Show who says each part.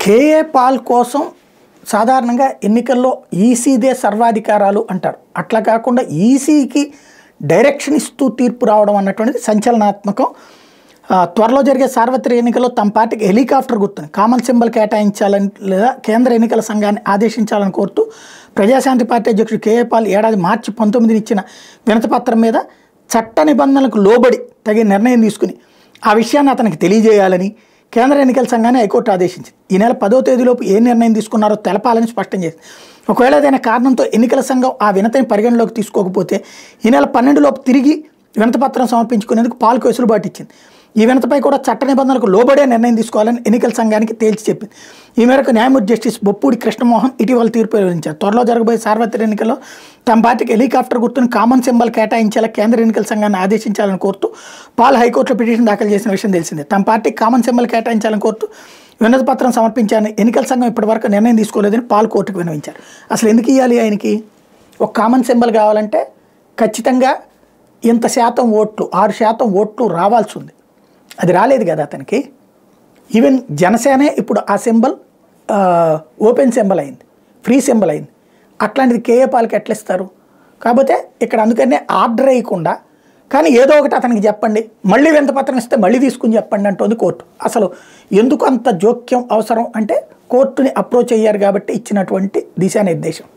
Speaker 1: KA Paul కోసం సాధారణంగా ఎన్నికల్లో ఈసీదే సర్వాధికారాలు అంటారు. అట్లా కాకుండా ఈసీకి డైరెక్షన్ ఇస్తూ తీర్పు రావడం అన్నటువంటిది సంచలనాత్మకం. త్వరలో జరిగే సార్వత్రిక ఎన్నికల్లో తమ పార్టీకి హెలికాప్టర్ గుర్తుని కామన్ సింబల్ కేటాయించాలని లేదా కేంద్ర ఎన్నికల సంఘాన్ని ఆదేశించాలని కోరుతూ ప్రజాశాంతి పార్టీ అధ్యక్షుడు కేఏ పాల్ ఏడాది మార్చి 19 ఇచ్చిన వినతిపత్రం మీద చట్ట నిబంధనలకు లోబడి తగిన నిర్ణయం తీసుకుని ఆ విషయాన్ని అతనికి తెలియజేయాలని కేంద్ర ఎన్నికల సంఘాన్ని హైకోర్టు ఆదేశించింది. ఈ నెల 10వ తేదీలోపు ఏ నిర్ణయం తీసుకున్నారో తెలపాలని స్పష్టం చేసింది. ఒకవేళ ఏదైనా కారణంతో ఎన్నికల సంఘం ఆ వినతిని పరిగణలోకి తీసుకోకపోతే ఈ నెల 12లోపు తిరిగి వినతిపత్రం సమర్పించుకునేందుకు పాల్కు వెసులుబాటు ఇచ్చింది. ఈ వినతిపై కూడా చట్ట నిబంధనలకు లోబడే నిర్ణయం తీసుకోవాలని ఎన్నికల సంఘానికి తేల్చి చెప్పింది. ఈ మేరకు న్యాయమూర్తి జస్టిస్ బొప్పూడి కృష్ణమోహన్ ఇటీవల తీర్పు వెలువరించారు. త్వరలో జరగబోయే సార్వత్రిక ఎన్నికల్లో తమ పార్టీకి హెలికాప్టర్ గుర్తును కామన్ సింబల్ కేటాయించేలా కేంద్ర ఎన్నికల సంఘాన్ని ఆదేశించాలని కోరుతూ పాల్ హైకోర్టులో పిటిషన్ దాఖలు చేసిన విషయం తెలిసిందే. తమ పార్టీకి కామన్ సింబల్ కేటాయించాలని కోరుతూ వినతి పత్రం సమర్పించాలని ఎన్నికల సంఘం ఇప్పటివరకు నిర్ణయం తీసుకోలేదని పాల్ కోర్టుకు విన్నవించారు. అసలు ఎందుకు ఇవ్వాలి ఆయనకి? ఒక కామన్ సింబల్ కావాలంటే ఖచ్చితంగా ఇంత శాతం ఓట్లు 6% ఓట్లు రావాల్సి ఉంది. అది రాలేదు కదా అతనికి. ఈవెన్ జనసేనే ఇప్పుడు ఆ సింబల్ ఓపెన్ సింబల్ అయింది, ఫ్రీ సింబల్ అయింది. అట్లాంటిది కేఏ పాల్కి ఎట్లా ఇస్తారు? కాకపోతే ఇక్కడ అందుకనే ఆర్డర్ వేయకుండా కానీ ఏదో ఒకటి అతనికి చెప్పండి, మళ్ళీ వినతిపత్రం ఇస్తే మళ్ళీ తీసుకుని చెప్పండి అంటుంది కోర్టు. అసలు ఎందుకు అంత జోక్యం అవసరం అంటే కోర్టుని అప్రోచ్ అయ్యారు కాబట్టి ఇచ్చినటువంటి దిశానిర్దేశం.